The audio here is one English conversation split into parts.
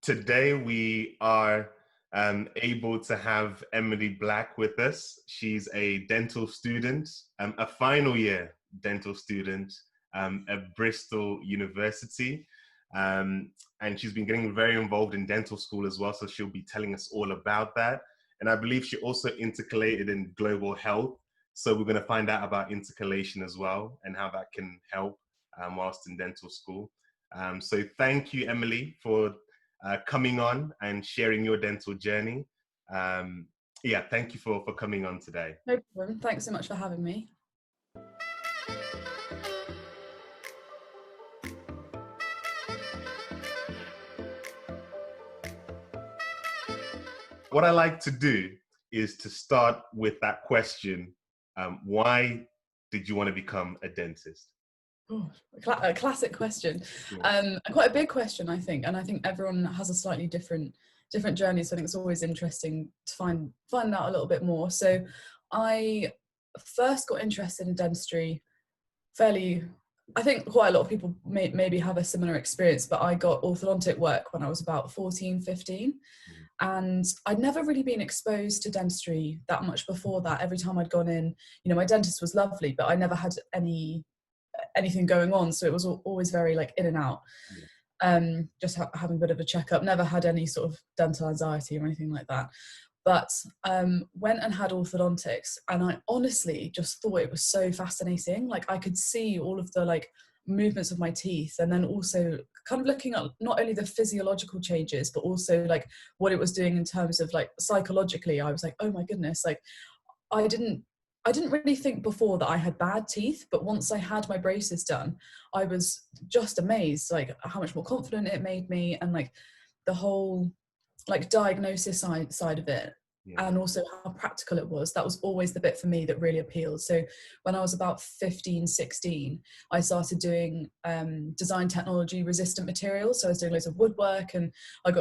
Today we are able to have Emily Black with us. She's a dental student, a final year dental student at Bristol University. And she's been getting very involved in dental school as well, so she'll be telling us all about that. And I believe she also intercalated in global health. So we're going to find out about intercalation as well and how that can help whilst in dental school. So thank you, Emily, for coming on and sharing your dental journey. Thank you for coming on today. No problem. Thanks so much for having me. What I like to do is to start with that question, why did you want to become a dentist? Oh, a classic question. Quite a big question, I think. And I think everyone has a slightly different journey. So I think it's always interesting to find out a little bit more. So I first got interested in dentistry I think quite a lot of people maybe have a similar experience, but I got orthodontic work when I was about 14, 15. And I'd never really been exposed to dentistry that much before that. Every time I'd gone in, my dentist was lovely, but I never had anything going on. So it was always very like in and out. Just having a bit of a checkup, never had any sort of dental anxiety or anything like that. But went and had orthodontics, and I honestly just thought it was so fascinating. Like I could see all of the like movements of my teeth, and then also kind of looking at not only the physiological changes, but also like what it was doing in terms of like psychologically. I was like, oh my goodness, like I didn't really think before that I had bad teeth, but once I had my braces done, I was just amazed like how much more confident it made me, and like the whole like diagnosis side of it. And also how practical it was. That was always the bit for me that really appealed. So when I was about 15, 16, I started doing design technology resistant materials. So I was doing loads of woodwork, and I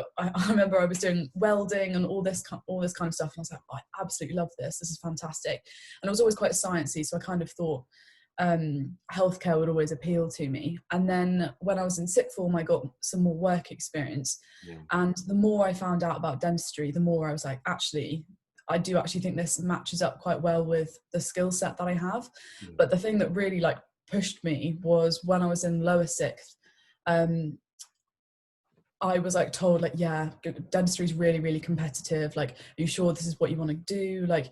remember I was doing welding and all this kind of stuff. And I was like, I absolutely love this. This is fantastic. And it was always quite sciencey. So I kind of thought healthcare would always appeal to me. And then when I was in sixth form, I got some more work experience. And the more I found out about dentistry, the more I was like, I do actually think this matches up quite well with the skill set that I have. But the thing that really like pushed me was when I was in lower sixth, I was like told like, yeah, dentistry is really, really competitive. Like, are you sure this is what you want to do? Like,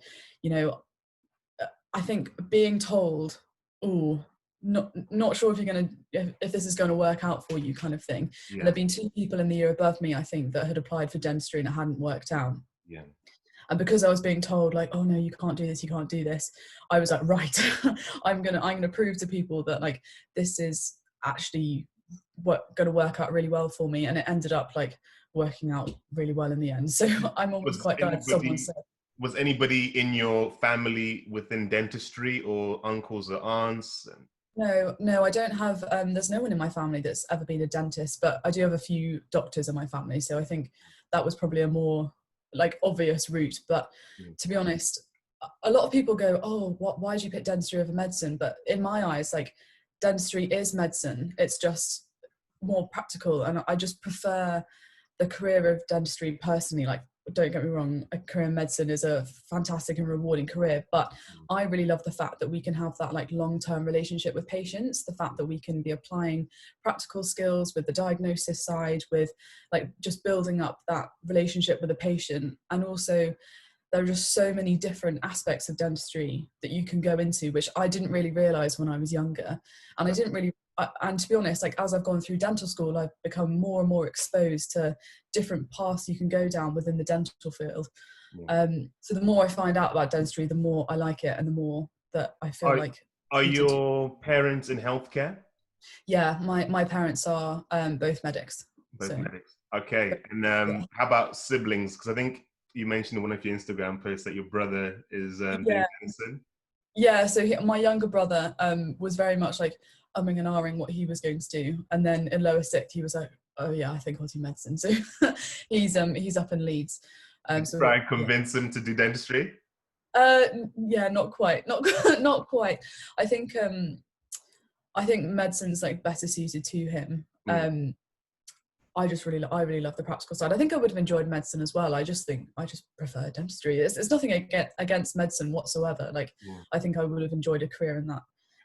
I think being told, oh, not sure if you're going to, if this is going to work out for you kind of thing. And there'd been two people in the year above me, I think, that had applied for dentistry and it hadn't worked out. And because I was being told like, oh no, you can't do this, you can't do this, I was like, right, I'm gonna prove to people that like this is actually going to work out really well for me. And it ended up like working out really well in the end. So I'm always quite glad someone said. Was anybody in your family within dentistry, or uncles or aunts? No, I don't have, there's no one in my family that's ever been a dentist, but I do have a few doctors in my family. So I think that was probably a more like obvious route. But to be honest, a lot of people go, oh, why did you pick dentistry over medicine? But in my eyes, like dentistry is medicine. It's just more practical. And I just prefer the career of dentistry personally. Like, don't get me wrong, a career in medicine is a fantastic and rewarding career, but I really love the fact that we can have that like long-term relationship with patients, the fact that we can be applying practical skills with the diagnosis side, with like just building up that relationship with the patient. And also there are just so many different aspects of dentistry that you can go into, which I didn't really realize when I was younger. And I didn't really, and to be honest, like as I've gone through dental school, I've become more and more exposed to different paths you can go down within the dental field. So the more I find out about dentistry, the more I like it, and the more that I feel like. Are your parents in healthcare? Yeah, my parents are both medics. Medics. Okay. And how about siblings? Because I think you mentioned in one of your Instagram posts that your brother is doing medicine. Yeah, so my younger brother was very much like umming and ahhing what he was going to do, and then in lower sixth he was like, oh yeah, I think I'll do medicine. So he's up in Leeds. So try and convince him to do dentistry? Yeah, not quite. Not quite. I think medicine's like better suited to him. I really love the practical side. I think I would have enjoyed medicine as well. I just prefer dentistry. It's nothing against medicine whatsoever. Like, Yeah. I think I would have enjoyed a career in I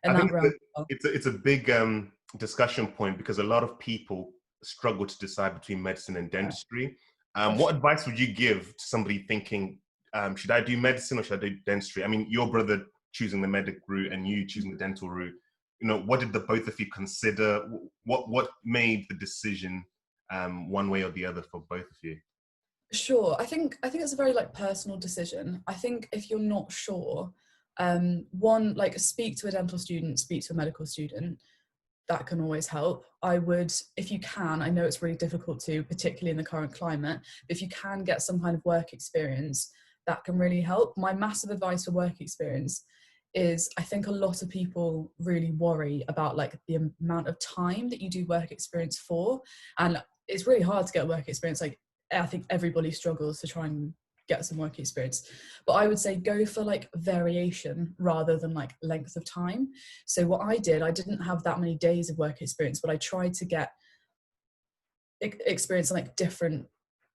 that think realm. it's a big discussion point because a lot of people struggle to decide between medicine and dentistry. What advice would you give to somebody thinking, should I do medicine or should I do dentistry? I mean, your brother choosing the medic route and you choosing the dental route. You know, what did the both of you consider? What made the decision one way or the other for both of you? Sure. I think it's a very like personal decision. I think if you're not sure, one, like, speak to a dental student, speak to a medical student. That can always help. I would, if you can, I know it's really difficult to, particularly in the current climate, but if you can get some kind of work experience, that can really help. My massive advice for work experience is, I think a lot of people really worry about like the amount of time that you do work experience for, and it's really hard to get work experience. Like, I think everybody struggles to try and get some work experience, but I would say go for like variation rather than like length of time. So what I did, I didn't have that many days of work experience, but I tried to get experience in like different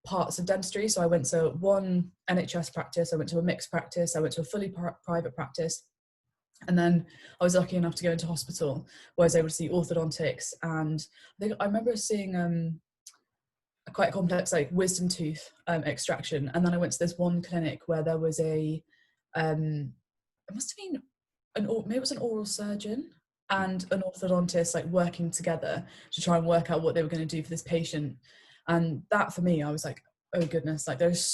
parts of dentistry. So I went to one NHS practice, I went to a mixed practice, I went to a fully private practice, and then I was lucky enough to go into hospital where I was able to see orthodontics. And I remember seeing quite a complex like wisdom tooth extraction, and then I went to this one clinic where there was a it must have been maybe it was an oral surgeon and an orthodontist like working together to try and work out what they were going to do for this patient. And that, for me, I was like, oh goodness, like there's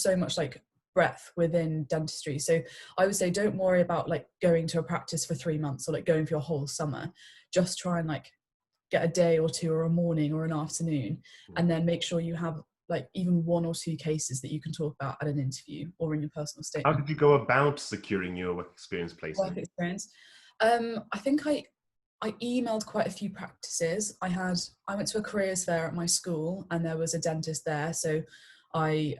so much like breadth within dentistry. So I would say don't worry about like going to a practice for 3 months or like going for your whole summer. Just try and like get a day or two or a morning or an afternoon, and then make sure you have like even 1 or 2 cases that you can talk about at an interview or in your personal How statement. did you go about securing your work experience Work placement? experience. I think I emailed quite a few practices. I went to a careers fair at my school and there was a dentist there, so I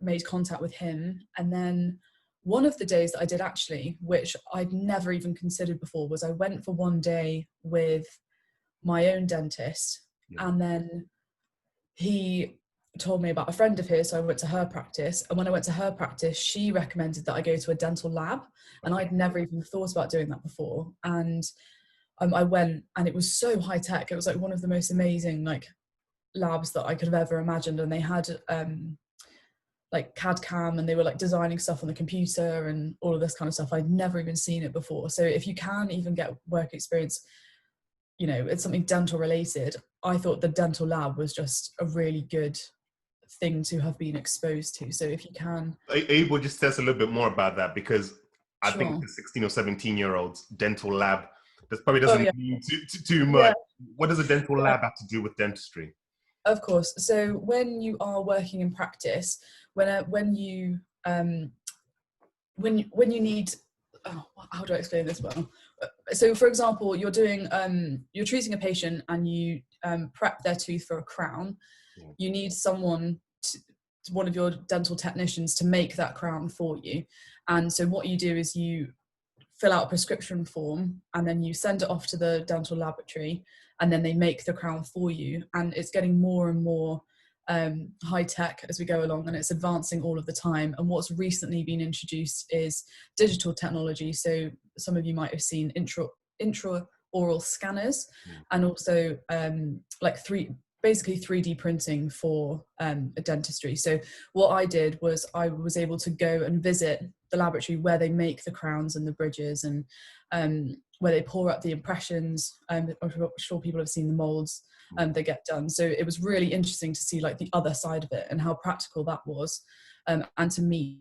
made contact with him. And then one of the days that I did, actually, which I'd never even considered before, was I went for one day with my own dentist, and then he told me about a friend of his, so I went to her practice. And when I went to her practice, she recommended that I go to a dental lab, and I'd never even thought about doing that before. And I went, and it was so high tech. It was like one of the most amazing like labs that I could have ever imagined. And they had like CAD CAM, and they were like designing stuff on the computer and all of this kind of stuff. I'd never even seen it before. So if you can even get work experience, you know, it's something dental related, I thought the dental lab was just a really good thing to have been exposed to. So if you can. Able just tell us a little bit more about that, because I think Sure. the 16 or 17-year-olds dental lab, that probably Oh doesn't yeah. mean too Yeah. much. What does a dental lab have to do with dentistry? Of course. So when you are working in practice, when you need, oh, how do I explain this well? So for example, you're treating a patient and you prep their tooth for a crown. You need one of your dental technicians to make that crown for you. And so what you do is you fill out a prescription form and then you send it off to the dental laboratory, and then they make the crown for you. And it's getting more and more high tech as we go along, and it's advancing all of the time. And what's recently been introduced is digital technology. So some of you might have seen intraoral scanners, and also like basically 3D printing for dentistry. So what I did was I was able to go and visit the laboratory where they make the crowns and the bridges, and where they pour up the impressions. I'm sure people have seen the molds that get done. So it was really interesting to see like the other side of it and how practical that was, and to meet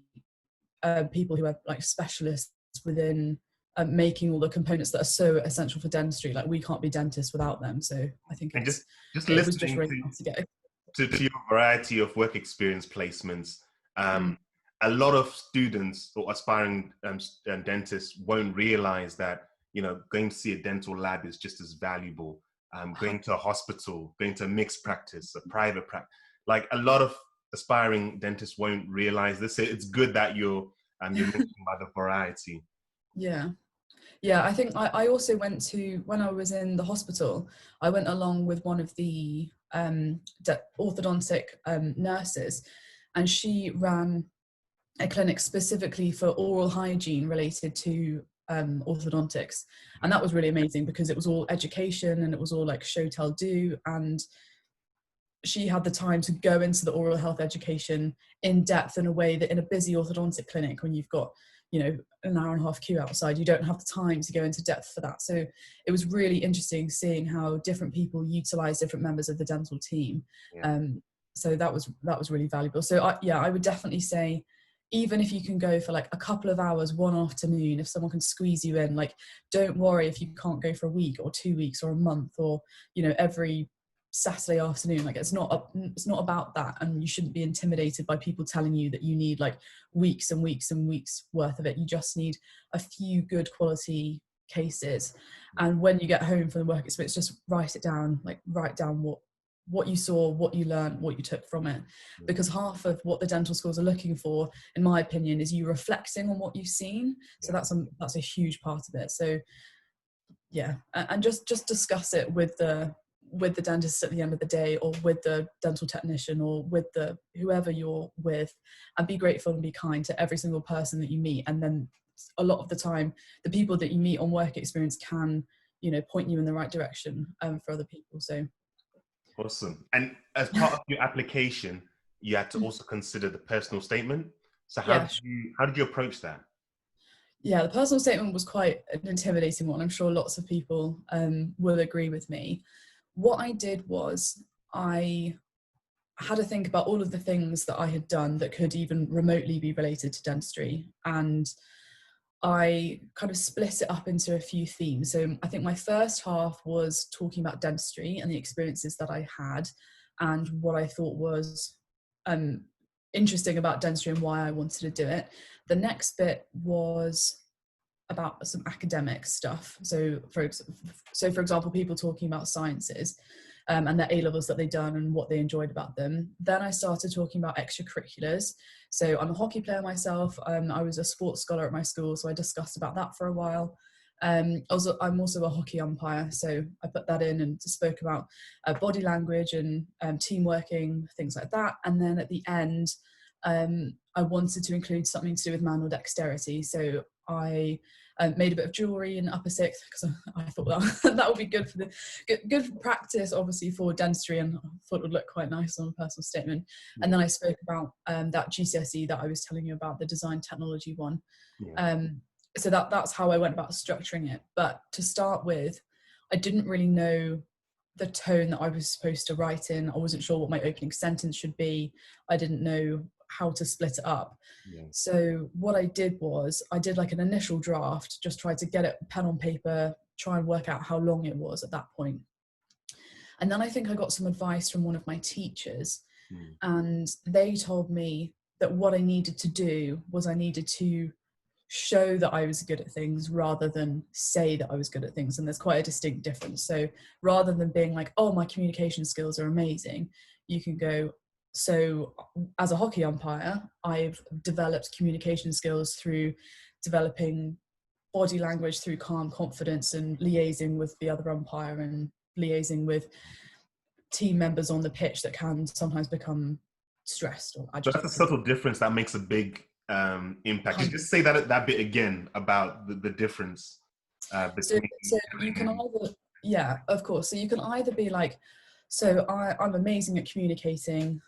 people who are like specialists within making all the components that are so essential for dentistry. Like, we can't be dentists without them. So I think And just it was just listening really nice to get. to your variety of work experience placements, a lot of students or aspiring dentists won't realize that, you know, going to see a dental lab is just as valuable. Going to a hospital, going to a mixed practice, a private practice. Like, a lot of aspiring dentists won't realize this. It's good that you're mentioning about the variety. Yeah, I think I also went to, when I was in the hospital, I went along with one of the orthodontic nurses, and she ran a clinic specifically for oral hygiene related to orthodontics. And that was really amazing because it was all education and it was all like show, tell, do. And she had the time to go into the oral health education in depth in a way that in a busy orthodontic clinic, when you've got, you know, an hour and a half queue outside, you don't have the time to go into depth for that. So it was really interesting seeing how different people utilize different members of the dental team. Yeah. So that was really valuable. So I would definitely say, even if you can go for like a couple of hours one afternoon, if someone can squeeze you in, like, don't worry if you can't go for a week or 2 weeks or a month or, you know, every Saturday afternoon. Like, it's not about that, and you shouldn't be intimidated by people telling you that you need like weeks and weeks and weeks worth of it. You just need a few good quality cases, and when you get home from the work experience, just write it down. Like, write down what you saw, what you learned, what you took from it, because half of what the dental schools are looking for, in my opinion, is you reflecting on what you've seen. So that's a huge part of it. So yeah, and just discuss it with the dentist at the end of the day, or with the dental technician, or with the whoever you're with, and be grateful and be kind to every single person that you meet. And then a lot of the time, the people that you meet on work experience can, you know, point you in the right direction for other people. So awesome. And as part of your application, you had to also consider the personal statement. So how did you approach that? Yeah, the personal statement was quite an intimidating one. I'm sure lots of people will agree with me. What I did was I had to think about all of the things that I had done that could even remotely be related to dentistry. And I kind of split it up into a few themes. So I think my first half was talking about dentistry and the experiences that I had and what I thought was interesting about dentistry and why I wanted to do it. The next bit was about some academic stuff. So for example, people talking about sciences and their A-levels that they'd done and what they enjoyed about them. Then I started talking about extracurriculars. So I'm a hockey player myself. I was a sports scholar at my school, so I discussed about that for a while. I'm also a hockey umpire, so I put that in and spoke about body language and team working, things like that. And then at the end, I wanted to include something to do with manual dexterity. So I made a bit of jewellery in upper sixth because I thought that would be good for good practice, obviously, for dentistry, and I thought it would look quite nice on a personal statement. And then I spoke about that GCSE that I was telling you about, the design technology one. So that's how I went about structuring it. But to start with, I didn't really know the tone that I was supposed to write in. I wasn't sure what my opening sentence should be. I didn't know how to split it up. So what I did was I did like an initial draft, just tried to get it pen on paper, try and work out how long it was at that point. And then I think I got some advice from one of my teachers, and they told me that what I needed to do was I needed to show that I was good at things rather than say that I was good at things. And there's quite a distinct difference. So rather than being like, oh, my communication skills are amazing, you can go, so as a hockey umpire, I've developed communication skills through developing body language through calm confidence and liaising with the other umpire and liaising with team members on the pitch that can sometimes become stressed or agitated. But that's a subtle difference that makes a big impact. Could you just say that bit again about the difference between... So you can either, yeah, of course. So you can either be like, so I'm amazing at communicating,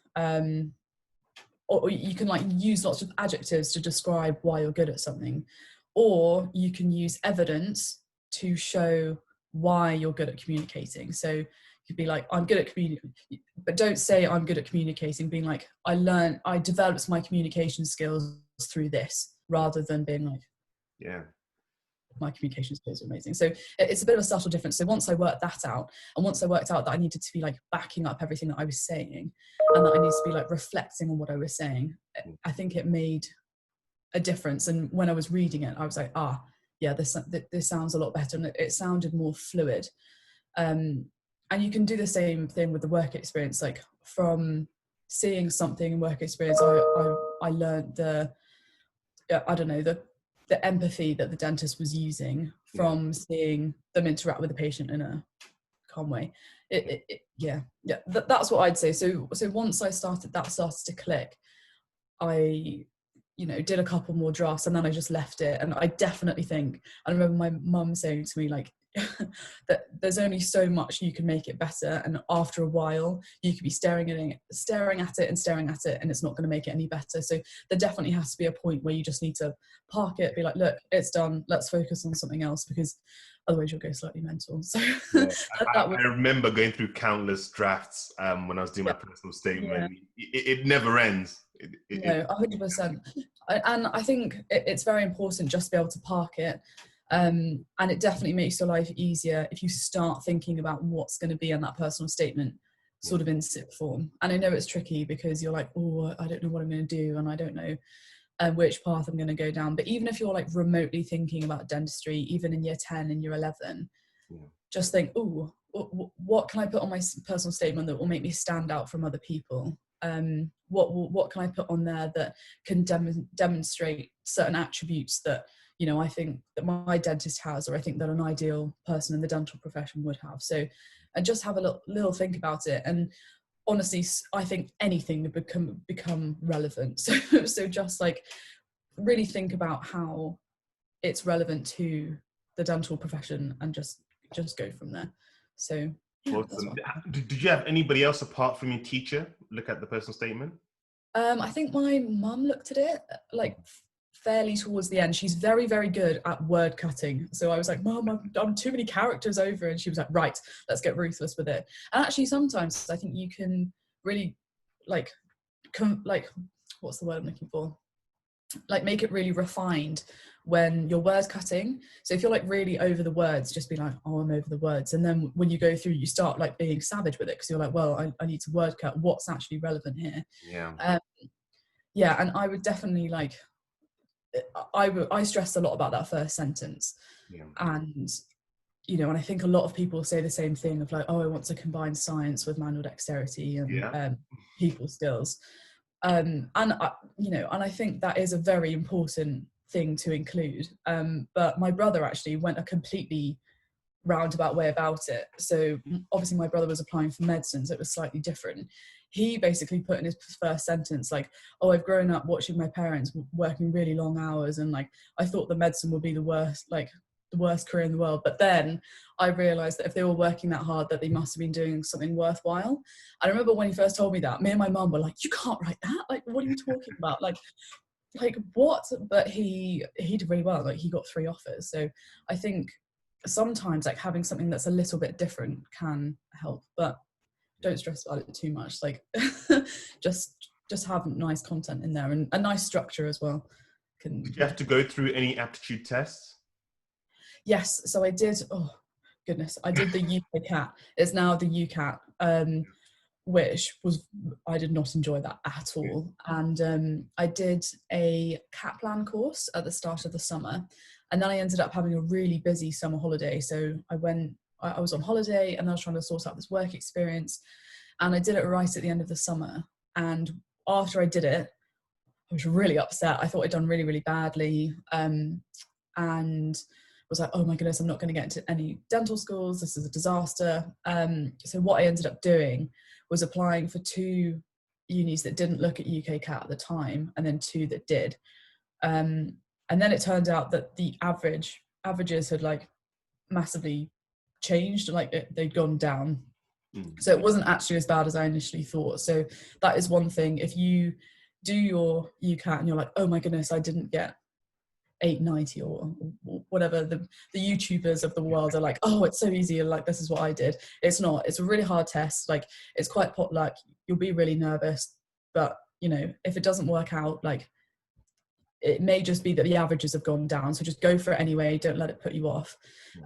or you can like use lots of adjectives to describe why you're good at something, or you can use evidence to show why you're good at communicating. So you'd be like, I'm good at communicating, but don't say I'm good at communicating, being like, I developed my communication skills through this, rather than being like, yeah, my communication skills are amazing. So it's a bit of a subtle difference. So once I worked that out, and once I worked out that I needed to be like backing up everything that I was saying, and that I needed to be like reflecting on what I was saying, I think it made a difference. And when I was reading it, I was like, yeah, this sounds a lot better, and it sounded more fluid. And you can do the same thing with the work experience. Like, from seeing something in work experience, I learned the empathy that the dentist was using from seeing them interact with the patient in a calm way. That's what I'd say. So once that started to click, I, you know, did a couple more drafts and then I just left it. And I definitely think, I remember my mum saying to me, like, that there's only so much you can make it better, and after a while you could be staring at it and it's not going to make it any better. So there definitely has to be a point where you just need to park it, be like, look, it's done, let's focus on something else, because otherwise you'll go slightly mental. So yeah. I remember going through countless drafts when I was doing my personal statement. It never ends. No, 100%. And I think it's very important just to be able to park it. And it definitely makes your life easier if you start thinking about what's going to be on that personal statement sort of in SIP form. And I know it's tricky because you're like, oh, I don't know what I'm going to do, and I don't know which path I'm going to go down. But even if you're like remotely thinking about dentistry, even in year 10 and year 11, just think, oh, what can I put on my personal statement that will make me stand out from other people? What can I put on there that can demonstrate certain attributes that, you know, I think that my dentist has, or I think that an ideal person in the dental profession would have. So, and just have a little think about it. And honestly, I think anything would become relevant. So just like really think about how it's relevant to the dental profession and just go from there. So yeah, awesome. Did you have anybody else apart from your teacher look at the personal statement? I think my mum looked at it like fairly towards the end. She's very, very good at word cutting. So I was like, Mum, I've done too many characters over. And she was like, right, let's get ruthless with it. And actually, sometimes I think you can really like what's the word I'm looking for? Like make it really refined when you're word cutting. So if you're like really over the words, just be like, oh, I'm over the words. And then when you go through, you start like being savage with it, because you're like, well, I need to word cut what's actually relevant here. And I would definitely like, I stressed a lot about that first sentence. And you know, and I think a lot of people say the same thing of like, oh, I want to combine science with manual dexterity and people skills. And I think that is a very important thing to include. But my brother actually went a completely roundabout way about it. So obviously my brother was applying for medicine, so it was slightly different. He basically put in his first sentence like, oh, I've grown up watching my parents working really long hours, and like I thought the medicine would be the worst career in the world, but then I realized that if they were working that hard, that they must have been doing something worthwhile. I remember when he first told me that, me and my mum were like, you can't write that, like what are you talking about, like what? But he did really well, like he got 3 offers. So I think sometimes like having something that's a little bit different can help, but don't stress about it too much. Like just have nice content in there and a nice structure as well. Did you have to go through any aptitude tests? Yes, so I did. Oh goodness, I did the UK CAT. It's now the UCAT, which was, I did not enjoy that at all. And I did a CAT plan course at the start of the summer, and then I ended up having a really busy summer holiday. So I was on holiday and I was trying to sort out this work experience, and I did it right at the end of the summer. And after I did it, I was really upset. I thought I'd done really, really badly. And was like, oh my goodness, I'm not going to get into any dental schools. This is a disaster. So what I ended up doing was applying for 2 unis that didn't look at UK CAT at the time, and then 2 that did. And then it turned out that the averages had like massively changed, like they'd gone down. So it wasn't actually as bad as I initially thought. So that is one thing. If you do your UCAT and you're like, oh my goodness, I didn't get 890 or whatever, the YouTubers of the world are like, oh, it's so easy, like this is what I did. It's not. It's a really hard test. Like it's quite like you'll be really nervous, but you know, if it doesn't work out, like it may just be that the averages have gone down, so just go for it anyway. Don't let it put you off.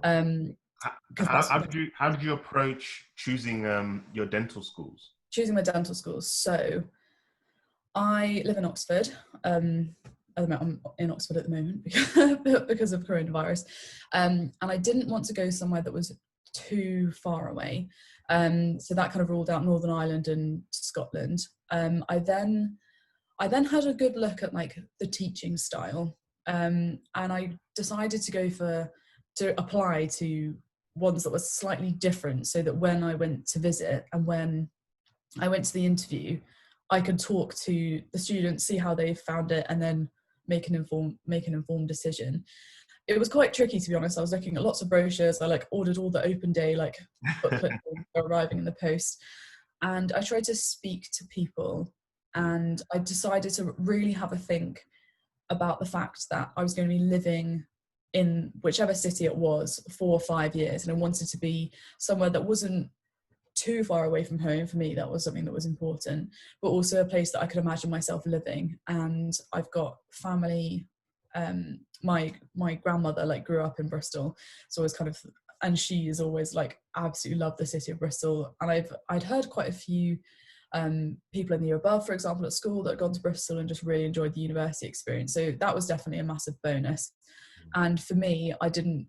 How did you approach choosing your dental schools? Choosing my dental schools. So I live in Oxford. I'm in Oxford at the moment because of coronavirus. And I didn't want to go somewhere that was too far away. So that kind of ruled out Northern Ireland and Scotland. I then had a good look at like the teaching style. And I decided to apply to ones that were slightly different, so that when I went to visit and when I went to the interview, I could talk to the students, see how they found it, and then make an informed decision. It was quite tricky, to be honest. I was looking at lots of brochures. I like ordered all the open day like booklet arriving in the post, and I tried to speak to people, and I decided to really have a think about the fact that I was going to be living in whichever city it was 4 or 5 years, and I wanted to be somewhere that wasn't too far away from home. For me, that was something that was important, but also a place that I could imagine myself living. And I've got family, my grandmother like grew up in Bristol, so I was kind of, and she is always like absolutely loved the city of Bristol. And I'd heard quite a few people in the year above, for example, at school, that had gone to Bristol and just really enjoyed the university experience. So that was definitely a massive bonus. And for me, I didn't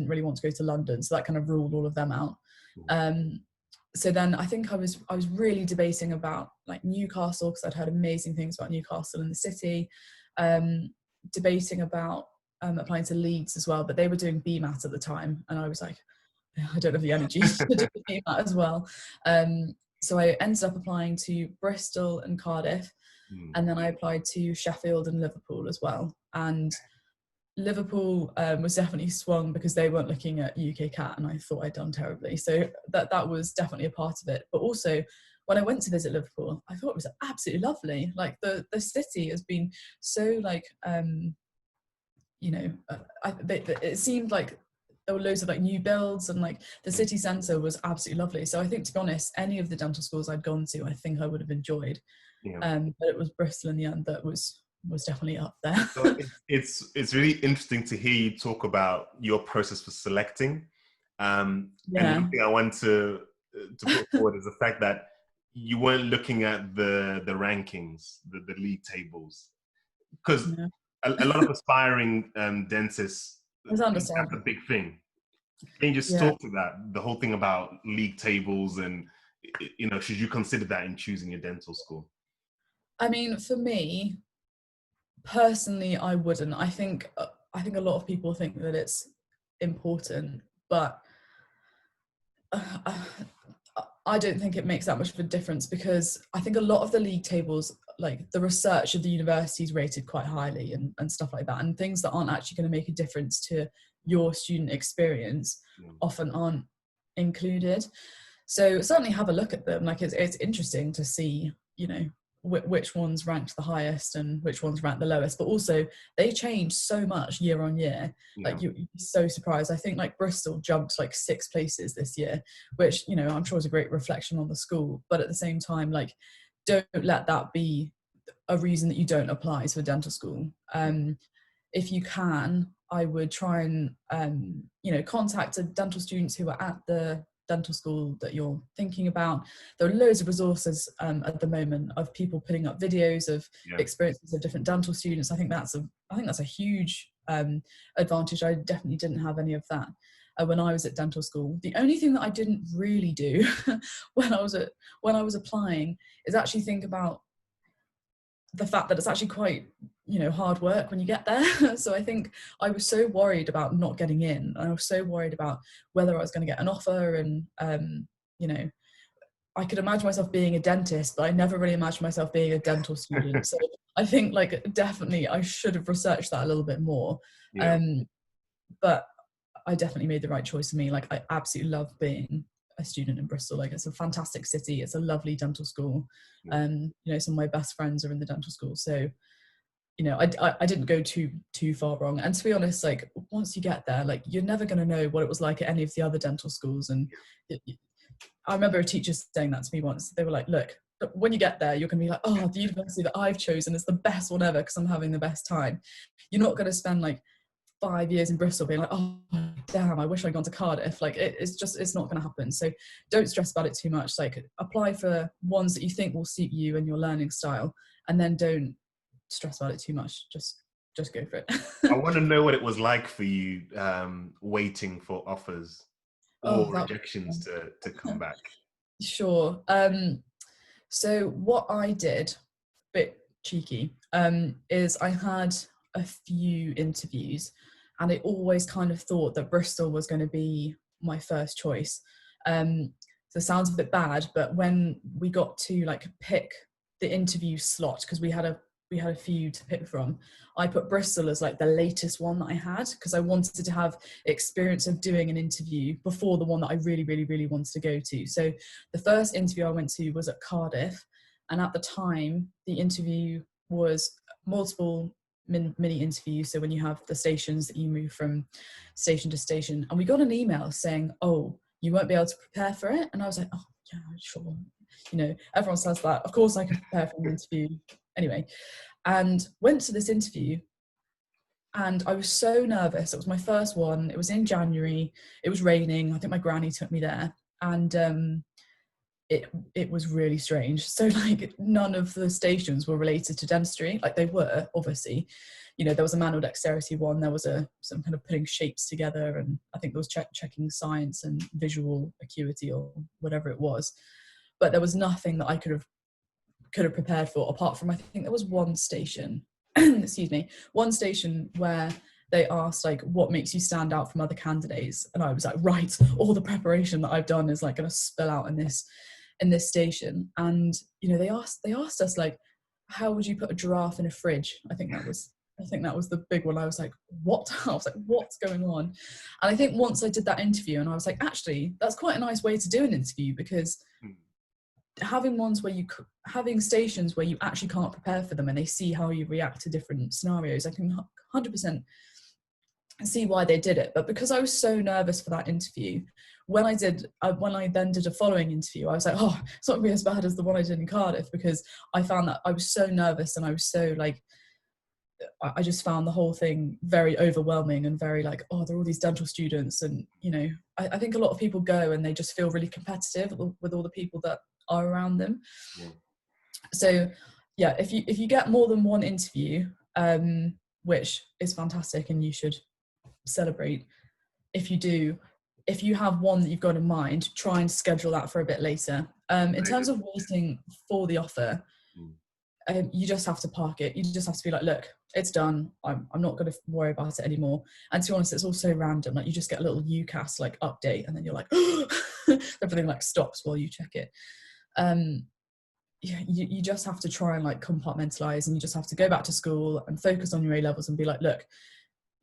really want to go to London, so that kind of ruled all of them out. So then I think I was really debating about like Newcastle, because I'd heard amazing things about Newcastle in the city, debating about applying to Leeds as well, but they were doing BMAT at the time, and I was like, I don't have the energy to do BMAT as well. So I ended up applying to Bristol and Cardiff, and then I applied to Sheffield and Liverpool as well. And Liverpool was definitely swung because they weren't looking at UK CAT, and I thought I'd done terribly. So that was definitely a part of it. But also, when I went to visit Liverpool, I thought it was absolutely lovely. Like the city has been so like, it seemed like there were loads of like new builds, and like the city centre was absolutely lovely. So I think, to be honest, any of the dental schools I'd gone to, I think I would have enjoyed. But it was Bristol in the end that was definitely up there. So it's really interesting to hear you talk about your process for selecting. And one thing I want to put forward is the fact that you weren't looking at the rankings, the league tables, because a lot of aspiring dentists, that's a big thing. Can you just talk to that, the whole thing about league tables, and should you consider that in choosing your dental school? I mean, for me personally, I wouldn't. I think a lot of people think that it's important, but I don't think it makes that much of a difference, because I think a lot of the league tables, like the research of the universities, rated quite highly and stuff like that, and things that aren't actually going to make a difference to your student experience often aren't included. So certainly have a look at them. Like it's interesting to see, which ones ranked the highest and which ones ranked the lowest, but also they change so much year on year. Like you'd be so surprised. I think like Bristol jumped like 6 places this year, which I'm sure is a great reflection on the school, but at the same time, like, don't let that be a reason that you don't apply to a dental school. If you can, I would try and contact the dental students who are at the dental school that you're thinking about. There are loads of resources at the moment of people putting up videos of experiences of different dental students. I think that's a huge advantage. I definitely didn't have any of that when I was at dental school. The only thing that I didn't really do when I was applying is actually think about the fact that it's actually quite hard work when you get there. So I think I was so worried about not getting in. I was so worried about whether I was going to get an offer, and I could imagine myself being a dentist, but I never really imagined myself being a dental student. So I think like definitely I should have researched that a little bit more. But I definitely made the right choice for me. Like I absolutely love being a student in Bristol. Like it's a fantastic city, it's a lovely dental school. Some of my best friends are in the dental school, so I didn't go too far wrong. And to be honest, like once you get there, like you're never going to know what it was like at any of the other dental schools. And I remember a teacher saying that to me once. They were like, look, when you get there, you're going to be like, oh, the university that I've chosen is the best one ever because I'm having the best time. You're not going to spend like 5 years in Bristol being like, oh damn, I wish I'd gone to Cardiff. Like it's not going to happen. So don't stress about it too much. Like apply for ones that you think will suit you and your learning style, and then don't stress about it too much. Just go for it. I want to know what it was like for you waiting for offers or rejections to come back. Sure. So what I did, bit cheeky, is I had a few interviews, and I always kind of thought that Bristol was going to be my first choice. So it sounds a bit bad, but when we got to like pick the interview slot, because we had a few to pick from, I put Bristol as like the latest one that I had, because I wanted to have experience of doing an interview before the one that I really, really, really wanted to go to. So the first interview I went to was at Cardiff, and at the time the interview was multiple mini interviews. So when you have the stations that you move from station to station, and we got an email saying, oh, you won't be able to prepare for it. And I was like, oh yeah, sure. You know, everyone says that. Of course I can prepare for an interview. Anyway, and went to this interview, and I was so nervous. It was my first one. It was in January. It was raining. I think my granny took me there, and it was really strange. So like none of the stations were related to dentistry. Like they were, obviously. You know, there was a manual dexterity one. There was some kind of putting shapes together, and I think there was checking science and visual acuity or whatever it was. But there was nothing that I could have prepared for, apart from, I think there was one station, excuse me, one station where they asked like, what makes you stand out from other candidates? And I was like, right, all the preparation that I've done is like going to spill out in this station. And you know, they asked us like, how would you put a giraffe in a fridge? I think that was the big one. I was like, what? I was like, what's going on? And I think once I did that interview, and I was like, actually, that's quite a nice way to do an interview, because having stations where you actually can't prepare for them and they see how you react to different scenarios, I can 100% see why they did it. But because I was so nervous for that interview, when I then did a following interview, I was like, oh, it's not going to be as bad as the one I did in Cardiff, because I found that I was so nervous, and I was so like, I just found the whole thing very overwhelming and very like, oh, there are all these dental students. And you know, I think a lot of people go and they just feel really competitive with all the people that are around them. Yeah. So yeah, if you get more than one interview, which is fantastic and you should celebrate, if you have one that you've got in mind, try and schedule that for a bit later. In terms of waiting for the offer, you just have to park it. You just have to be like, look, it's done. I'm not going to worry about it anymore. And to be honest, it's all so random. Like you just get a little UCAS like update, and then you're like, everything like stops while you check it. You just have to try and like compartmentalize, and you just have to go back to school and focus on your A levels and be like, look,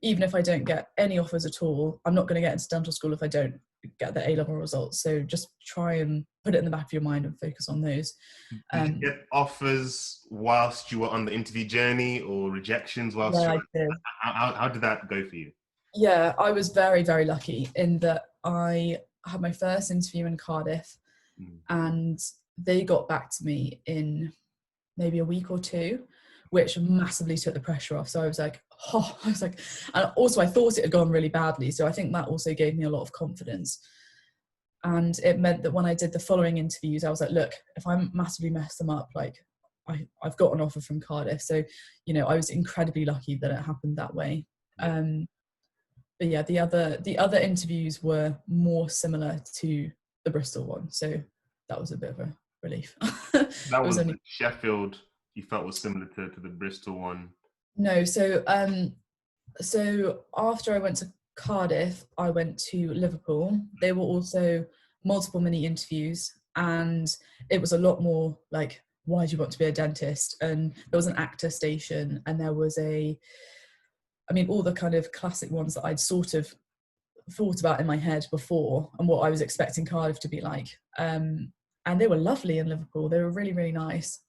even if I don't get any offers at all, I'm not going to get into dental school if I don't get the A level results. So just try and put it in the back of your mind and focus on those. Did you get offers whilst you were on the interview journey, or rejections whilst Yeah, you I did. How did that go for you? Yeah, I was very, very lucky in that I had my first interview in Cardiff, and they got back to me in maybe a week or two, which massively took the pressure off. So I was like, and also I thought it had gone really badly. So I think that also gave me a lot of confidence. And it meant that when I did the following interviews, I was like, look, if I massively mess them up, like I've got an offer from Cardiff. So, you know, I was incredibly lucky that it happened that way. But yeah, the other interviews were more similar to the Bristol one. So that was a bit of a relief. That was only Sheffield you felt was similar to the Bristol one? No, so after I went to Cardiff, I went to Liverpool. They were also multiple mini interviews, and it was a lot more like, why do you want to be a dentist? And there was an actor station, and there was all the kind of classic ones that I'd sort of thought about in my head before and what I was expecting Cardiff to be like. And they were lovely in Liverpool. They were really, really nice,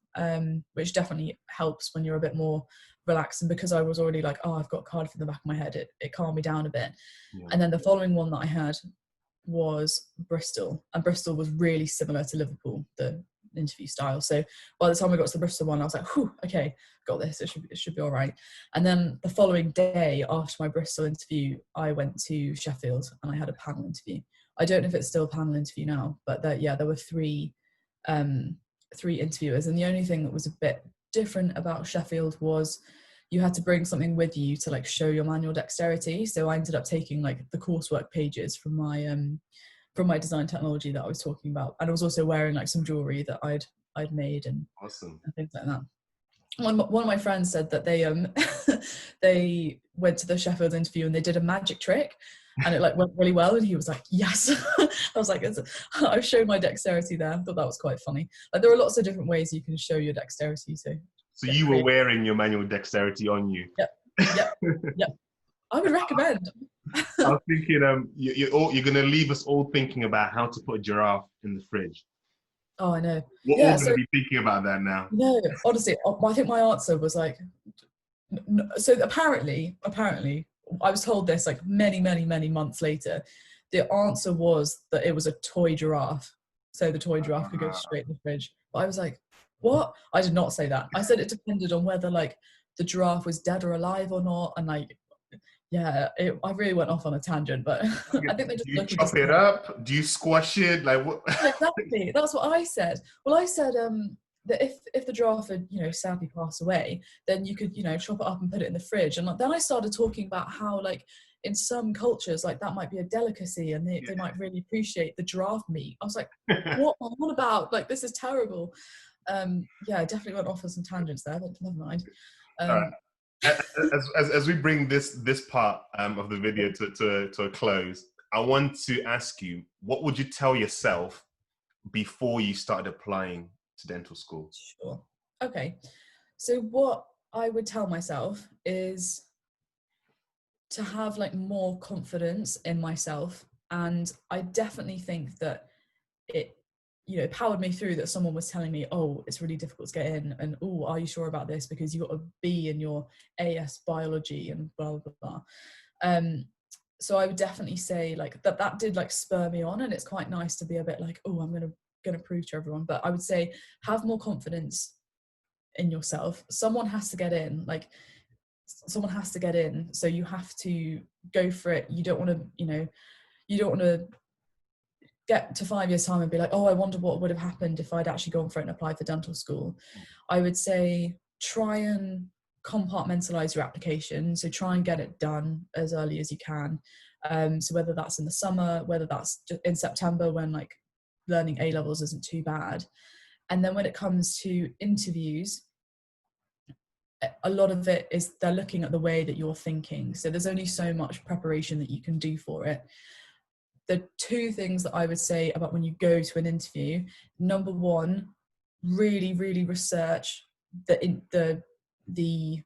which definitely helps when you're a bit more relaxed. And because I was already like, oh, I've got Cardiff in the back of my head, it calmed me down a bit. Yeah. And then the following one that I had was Bristol, and Bristol was really similar to Liverpool, the interview style. So by the time I got to the Bristol one, I was like, whew, okay, got this, it should be all right. And then the following day after my Bristol interview, I went to Sheffield and I had a panel interview. I don't know if it's still a panel interview now, but there were three interviewers, and the only thing that was a bit different about Sheffield was you had to bring something with you to like show your manual dexterity. So I ended up taking like the coursework pages from my design technology that I was talking about, and I was also wearing like some jewelry that I'd made and awesome and things like that. One of my friends said that they they went to the Sheffield interview and they did a magic trick, and it like went really well, and he was like, yes. I was like, I've shown my dexterity there. I thought that was quite funny. Like there are lots of different ways you can show your dexterity, so So get you were creative. wearing your manual dexterity on you. Yep, yep, yep. I would recommend. I was thinking, you're going to leave us all thinking about how to put a giraffe in the fridge. Oh, I know. We're all Yeah, going so to be thinking about that now. no, honestly, I think my answer was like, so apparently, I was told this like many months later. The answer was that it was a toy giraffe, so the toy giraffe could go straight in the fridge. But I was like, what? I did not say that. I said it depended on whether like the giraffe was dead or alive or not, and like, yeah, I really went off on a tangent, but I think they're Do just you looking to chop it up? Do you squash it? Like what? exactly. That's what I said. Well, I said that if the giraffe had, you know, sadly passed away, then you could, you know, chop it up and put it in the fridge. And like, then I started talking about how like in some cultures like that might be a delicacy, and they might really appreciate the giraffe meat. I was like, what about? Like this is terrible. Yeah, I definitely went off on some tangents there, but never mind. As we bring this part of the video to a close, I want to ask you, what would you tell yourself before you started applying to dental school? Sure. Okay. So what I would tell myself is to have like more confidence in myself. And I definitely think that it, you know, powered me through that someone was telling me, oh, it's really difficult to get in, and oh, are you sure about this because you got a B in your AS biology and blah blah blah. So I would definitely say like that did like spur me on, and it's quite nice to be a bit like, oh, I'm gonna prove to everyone. But I would say have more confidence in yourself. Someone has to get in, like someone has to get in, so you have to go for it. You don't want to, you know, you don't want to get to 5 years time and be like, oh, I wonder what would have happened if I'd actually gone for it and applied for dental school. I would say try and compartmentalize your application, so try and get it done as early as you can. So whether that's in the summer, whether that's in September when like learning A levels isn't too bad. And then when it comes to interviews, a lot of it is they're looking at the way that you're thinking. So there's only so much preparation that you can do for it. The two things that I would say about when you go to an interview: number one, really research the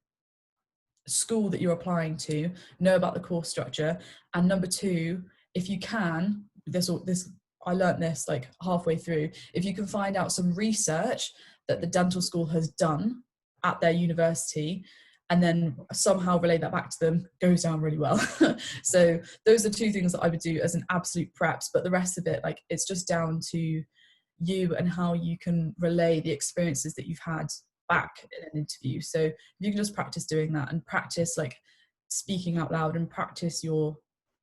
school that you're applying to, know about the course structure. And number two, if you can, this I learned this like halfway through, if you can find out some research that the dental school has done at their university and then somehow relay that back to them, goes down really well. So those are two things that I would do as an absolute preps, but the rest of it, like, it's just down to you and how you can relay the experiences that you've had back in an interview. So you can just practice doing that and practice like speaking out loud and practice your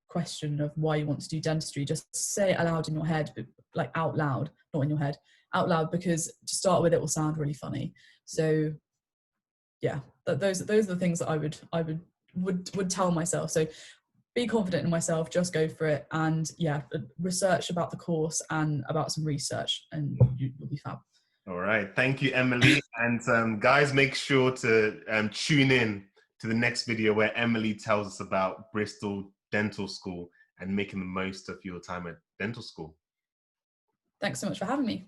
question of why you want to do dentistry. Just say it aloud in your head, but like out loud, not in your head, out loud, because to start with it will sound really funny. So yeah, those are the things that I would tell myself. So be confident in myself, just go for it, and yeah, research about the course and about some research, and you'll be fab. All right, thank you, Emily. And guys, make sure to tune in to the next video where Emily tells us about Bristol Dental School and making the most of your time at dental school. Thanks so much for having me.